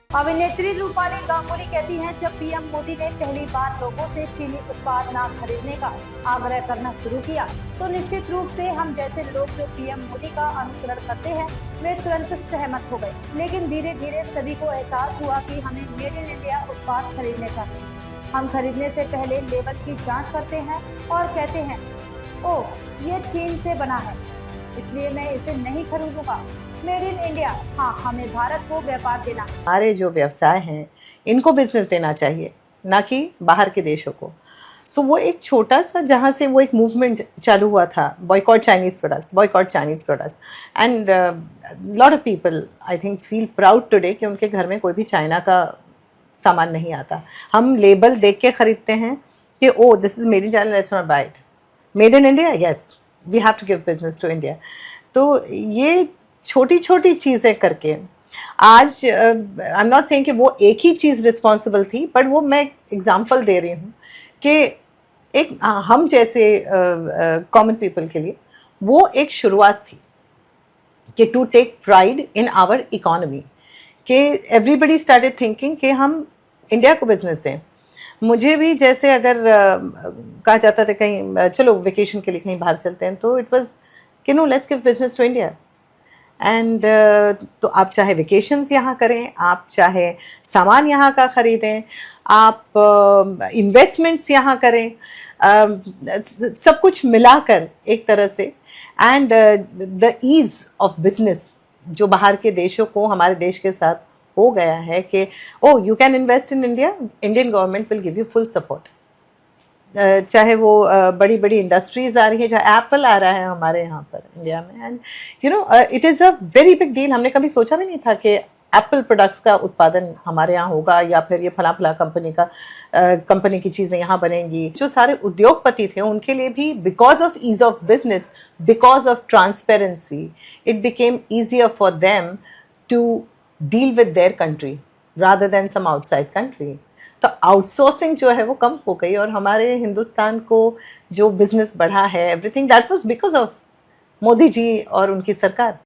अभिनेत्री रूपाली गांगुली कहती हैं, जब पीएम मोदी ने पहली बार लोगों से चीनी उत्पाद न खरीदने का आग्रह करना शुरू किया तो निश्चित रूप से हम जैसे लोग जो पीएम मोदी का अनुसरण करते हैं वे तुरंत सहमत हो गए। लेकिन धीरे धीरे सभी को एहसास हुआ कि हमें मेड इन इंडिया उत्पाद खरीदने चाहिए। हम खरीदने से पहले लेबल की जाँच करते हैं और कहते हैं, ओह ये चीन से बना है, इसलिए मैं इसे नहीं खरीदूंगा। मेड इन इंडिया, हाँ, हमें भारत को व्यापार देना है। हमारे जो व्यवसाय हैं इनको बिजनेस देना चाहिए, ना कि बाहर के देशों को। सो वो एक छोटा सा, जहाँ से वो एक मूवमेंट चालू हुआ था, boycott Chinese products, and lot of people I think feel proud today कि उनके घर में कोई भी चाइना का सामान नहीं आता। हम लेबल देख के ख़रीदते हैं कि oh this is made in China, let's not buy it. Made in India, yes, we have to give business to India. तो ये छोटी छोटी चीज़ें करके आज आई एम नॉट सेइंग कि वो एक ही चीज़ रिस्पॉन्सिबल थी, बट वो मैं एग्जांपल दे रही हूँ कि एक हम जैसे कॉमन पीपल के लिए वो एक शुरुआत थी कि to take pride in our economy, कि एवरीबडी स्टार्टेड थिंकिंग कि हम इंडिया को बिजनेस दें। मुझे भी जैसे अगर कहा जाता था कहीं चलो वेकेशन के लिए कहीं बाहर चलते हैं, तो इट वाज कि no, let's give business to India. And तो आप चाहे वेकेशंस यहाँ करें, आप चाहे सामान यहाँ का ख़रीदें, आप इन्वेस्टमेंट्स यहाँ करें, सब कुछ मिलाकर एक तरह से। And the ease of business जो बाहर के देशों को हमारे देश के साथ हो गया है कि oh you can invest in India, Indian government will give you full support. चाहे वो बड़ी बड़ी इंडस्ट्रीज आ रही है, चाहे एप्पल आ रहा है हमारे यहाँ पर इंडिया में, and you know it is a very big deal. हमने कभी सोचा भी नहीं था कि एप्पल प्रोडक्ट्स का उत्पादन हमारे यहाँ होगा, या फिर ये फला फला कंपनी की चीज़ें यहाँ बनेंगी। जो सारे उद्योगपति थे उनके लिए भी, because of ease of business, because of transparency, it became easier for them to deal with their country rather than some outside country. तो आउटसोर्सिंग जो है वो कम हो गई, और हमारे हिंदुस्तान को जो बिजनेस बढ़ा है, everything that was because of Modi ji और उनकी सरकार।